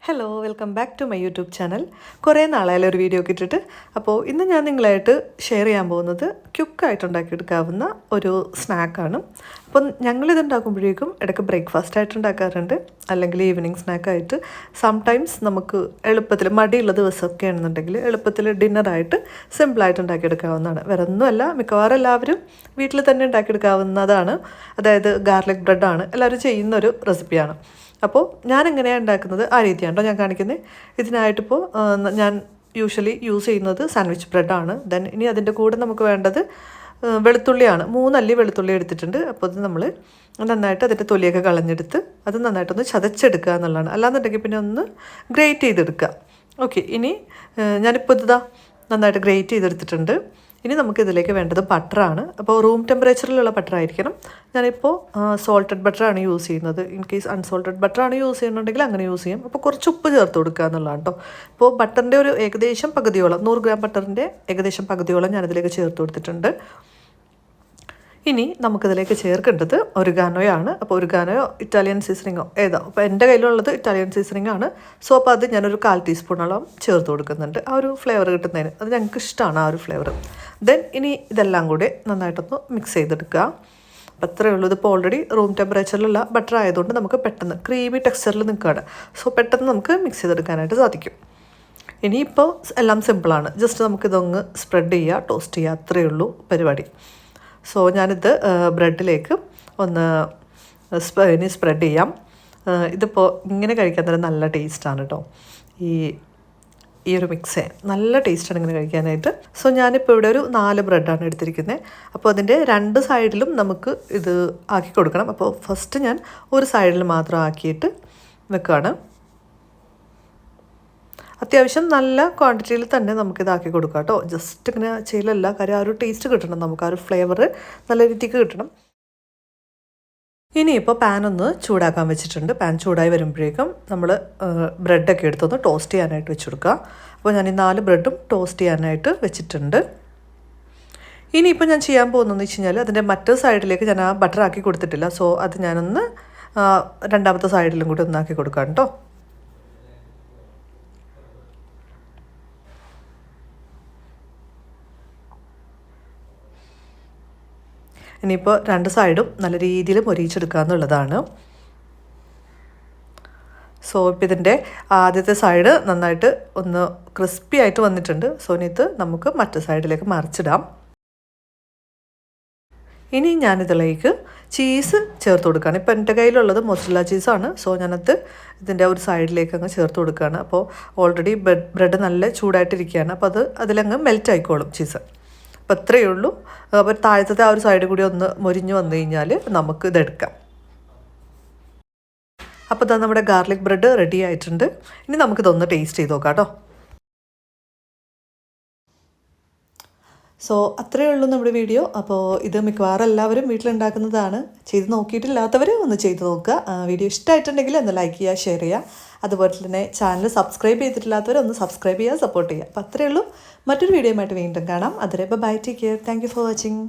Hello welcome back to my YouTube channel. കുറേ നാളായാലും ഒരു വീഡിയോ ഒക്കെ ഇട്ടിട്ട്. അപ്പോൾ ഇന്ന് ഞാൻ നിങ്ങളായിട്ട് ഷെയർ ചെയ്യാൻ പോകുന്നത് ക്യുക്കായിട്ട് ഉണ്ടാക്കിയെടുക്കാവുന്ന ഒരു സ്നാക്കാണ്. അപ്പം ഞങ്ങളിത് ഉണ്ടാക്കുമ്പോഴേക്കും ഇടയ്ക്ക് ബ്രേക്ക്ഫാസ്റ്റ് ആയിട്ട് ഉണ്ടാക്കാറുണ്ട്, അല്ലെങ്കിൽ ഈവനിങ് സ്നാക്കായിട്ട്. സംടൈംസ് നമുക്ക് എളുപ്പത്തിൽ മടിയുള്ള ദിവസമൊക്കെ ആണെന്നുണ്ടെങ്കിൽ എളുപ്പത്തിൽ ഡിന്നറായിട്ട് സിമ്പിളായിട്ട് ഉണ്ടാക്കിയെടുക്കാവുന്നതാണ്. വേറെ ഒന്നുമല്ല, മിക്കവാറും എല്ലാവരും വീട്ടിൽ തന്നെ ഉണ്ടാക്കിയെടുക്കാവുന്നതാണ്. അതായത് ഗാർലിക് ബ്രെഡാണ് എല്ലാവരും ചെയ്യുന്നൊരു റെസിപ്പിയാണ്. അപ്പോൾ ഞാൻ എങ്ങനെയാണ് ഉണ്ടാക്കുന്നത് ആ രീതിയാണ് കേട്ടോ ഞാൻ കാണിക്കുന്നത്. ഇതിനായിട്ടിപ്പോൾ ഞാൻ യൂഷ്വലി യൂസ് ചെയ്യുന്നത് സാൻഡ്വിച്ച് ബ്രെഡാണ്. ദെൻ ഇനി അതിൻ്റെ കൂടെ നമുക്ക് വേണ്ടത് വെളുത്തുള്ളിയാണ്. 3 അല്ലി വെളുത്തുള്ളി എടുത്തിട്ടുണ്ട്. അപ്പോൾ അത് നമ്മൾ നന്നായിട്ട് അതിൻ്റെ തൊലിയൊക്കെ കളഞ്ഞെടുത്ത് അത് നന്നായിട്ടൊന്ന് ചതച്ചെടുക്കുക എന്നുള്ളതാണ്. അല്ലാന്നുണ്ടെങ്കിൽ പിന്നെ ഒന്ന് ഗ്രേറ്റ് ചെയ്തെടുക്കുക. ഓക്കെ, ഇനി ഞാനിപ്പോൾ ഇതാ നന്നായിട്ട് ഗ്രേറ്റ് ചെയ്തെടുത്തിട്ടുണ്ട്. ഇനി നമുക്കിതിലേക്ക് വേണ്ടത് ബട്ടറാണ്. അപ്പോൾ റൂം ടെമ്പറേച്ചറിലുള്ള ബട്ടർ ആയിരിക്കണം. ഞാനിപ്പോൾ സോൾട്ടഡ് ബട്ടറാണ് യൂസ് ചെയ്യുന്നത്. ഇൻ കേസ് അൺസോൾട്ടഡ് ബട്ടറാണ് യൂസ് ചെയ്യുന്നുണ്ടെങ്കിൽ അങ്ങനെ യൂസ് ചെയ്യാം. അപ്പോൾ കുറച്ച് ഉപ്പ് ചേർത്ത് കൊടുക്കുക എന്നുള്ളതാണ് കേട്ടോ. അപ്പോൾ ബട്ടറിൻ്റെ ഒരു ഏകദേശം പകുതിയോളം 100 ഗ്രാം ബട്ടറിൻ്റെ ഏകദേശം പകുതിയോളം ഞാനിതിലേക്ക് ചേർത്ത് കൊടുത്തിട്ടുണ്ട്. ഇനി നമുക്കിതിലേക്ക് ചേർക്കേണ്ടത് ഒറിഗാനോയാണ്. അപ്പോൾ ഒറിഗാനോയോ ഇറ്റാലിയൻ സീസണിങ്ങോ ഏതോ. അപ്പോൾ എൻ്റെ കയ്യിലുള്ളത് ഇറ്റാലിയൻ സീസണിങ് ആണ്. സോ അപ്പോൾ അത് ഞാനൊരു 1/4 ടീസ്പൂണോളം ചേർത്ത് കൊടുക്കുന്നുണ്ട്, ആ ഒരു ഫ്ലേവർ കിട്ടുന്നതിന്. അത് ഞങ്ങൾക്ക് ഇഷ്ടമാണ് ആ ഒരു ഫ്ലേവർ. ദെൻ ഇനി ഇതെല്ലാം കൂടി നന്നായിട്ടൊന്ന് മിക്സ് ചെയ്തെടുക്കുക. അപ്പോൾ അത്രയേ ഉള്ളൂ. ഇതിപ്പോൾ ഓൾറെഡി റൂം ടെമ്പറേച്ചറിലുള്ള ബട്ടർ ആയതുകൊണ്ട് നമുക്ക് പെട്ടെന്ന് ക്രീമി ടെക്സ്ചറിൽ നിൽക്കുകയാണ്. സോ പെട്ടെന്ന് നമുക്ക് മിക്സ് ചെയ്തെടുക്കാനായിട്ട് സാധിക്കും. ഇനിയിപ്പോൾ എല്ലാം സിമ്പിളാണ്. ജസ്റ്റ് നമുക്കിതൊന്ന് സ്പ്രെഡ് ചെയ്യുക, ടോസ്റ്റ് ചെയ്യുക, അത്രയേ ഉള്ളൂ പരിപാടി. സോ ഞാനിത് ബ്രെഡിലേക്ക് ഒന്ന് സ്പ്രെഡ് ചെയ്യാം. ഇതിപ്പോൾ ഇങ്ങനെ കഴിക്കാൻ തന്നെ നല്ല ടേസ്റ്റാണ് കേട്ടോ. ഈ ഒരു മിക്സേ നല്ല ടേസ്റ്റാണ് ഇങ്ങനെ കഴിക്കാനായിട്ട്. സോ ഞാനിപ്പോൾ ഇവിടെ ഒരു 4 ബ്രെഡാണ് എടുത്തിരിക്കുന്നത്. അപ്പോൾ അതിൻ്റെ 2 സൈഡിലും നമുക്ക് ഇത് ആക്കി കൊടുക്കണം. അപ്പോൾ ഫസ്റ്റ് ഞാൻ ഒരു സൈഡിൽ മാത്രം ആക്കിയിട്ട് വെക്കുകയാണ്. അത്യാവശ്യം നല്ല ക്വാണ്ടിറ്റിയിൽ തന്നെ നമുക്കിതാക്കി കൊടുക്കാം കേട്ടോ. ജസ്റ്റ് ഇങ്ങനെ ചെയ്യലല്ല, കാര്യം ആ ഒരു ടേസ്റ്റ് കിട്ടണം, നമുക്ക് ആ ഒരു ഫ്ലേവർ നല്ല രീതിക്ക് കിട്ടണം. ഇനിയിപ്പോൾ പാൻ ഒന്ന് ചൂടാക്കാൻ വെച്ചിട്ടുണ്ട്. പാൻ ചൂടായി വരുമ്പോഴേക്കും നമ്മൾ ബ്രെഡൊക്കെ എടുത്തൊന്ന് ടോസ്റ്റ് ചെയ്യാനായിട്ട് വെച്ച് കൊടുക്കുക. അപ്പോൾ ഞാൻ ഈ 4 ബ്രെഡും ടോസ്റ്റ് ചെയ്യാനായിട്ട് വെച്ചിട്ടുണ്ട്. ഇനിയിപ്പോൾ ഞാൻ ചെയ്യാൻ പോകുന്നതെന്ന് വെച്ച് കഴിഞ്ഞാൽ അതിൻ്റെ മറ്റേ സൈഡിലേക്ക് ഞാൻ ആ ബട്ടർ ആക്കി കൊടുത്തിട്ടില്ല. സോ അത് ഞാനൊന്ന് രണ്ടാമത്തെ സൈഡിലും കൂടി ഒന്നാക്കി കൊടുക്കാം കേട്ടോ. ഇനിയിപ്പോൾ 2 സൈഡും നല്ല രീതിയിൽ മൊരിയിച്ചെടുക്കുക എന്നുള്ളതാണ്. സോ ഇപ്പോൾ ഇതിൻ്റെ ആദ്യത്തെ സൈഡ് നന്നായിട്ട് ഒന്ന് ക്രിസ്പി ആയിട്ട് വന്നിട്ടുണ്ട്. സോ ഇനി ഇത് നമുക്ക് മറ്റേ സൈഡിലേക്ക് മറിച്ചിടാം. ഇനി ഞാനിതിലേക്ക് ചീസ് ചേർത്ത് കൊടുക്കുകയാണ്. ഇപ്പോൾ എൻ്റെ കയ്യിലുള്ളത് മൊസറല്ല ചീസാണ്. സോ ഞാനത് ഇതിൻ്റെ ഒരു സൈഡിലേക്ക് അങ്ങ് ചേർത്ത് കൊടുക്കുകയാണ്. അപ്പോൾ ഓൾറെഡി ബ്രെഡ് നല്ല ചൂടായിട്ടിരിക്കുകയാണ്. അപ്പോൾ അതിലങ്ങ് മെൽറ്റ് ആയിക്കോളും ചീസ്. അപ്പോൾ അത്രയേ ഉള്ളൂ. അപ്പോൾ താഴത്തെ ആ ഒരു സൈഡ് കൂടി ഒന്ന് മൊരിഞ്ഞ് വന്നു കഴിഞ്ഞാൽ നമുക്ക് ഇതെടുക്കാം. അപ്പോൾ ഇതാ നമ്മുടെ ഗാർലിക് ബ്രെഡ് റെഡി ആയിട്ടുണ്ട്. ഇനി നമുക്കിതൊന്ന് ടേസ്റ്റ് ചെയ്ത് നോക്കാം കേട്ടോ. സോ അത്രയേ ഉള്ളൂ നമ്മുടെ വീഡിയോ. അപ്പോൾ ഇത് മിക്കവാറും എല്ലാവരും വീട്ടിലുണ്ടാക്കുന്നതാണ്. ചെയ്ത് നോക്കിയിട്ടില്ലാത്തവർ ഒന്ന് ചെയ്ത് നോക്കുക. വീഡിയോ ഇഷ്ടമായിട്ടുണ്ടെങ്കിൽ ഒന്ന് ലൈക്ക് ചെയ്യുക, ഷെയർ ചെയ്യുക. അതുപോലെ തന്നെ ചാനൽ സബ്സ്ക്രൈബ് ചെയ്തിട്ടില്ലാത്തവർ ഒന്ന് സബ്സ്ക്രൈബ് ചെയ്യുക, സപ്പോർട്ട് ചെയ്യുക. അപ്പോൾ അത്രയേ ഉള്ളൂ. മറ്റൊരു വീഡിയോയുമായിട്ട് വീണ്ടും കാണാം. അതുവരെ bye, take care, thank you for watching.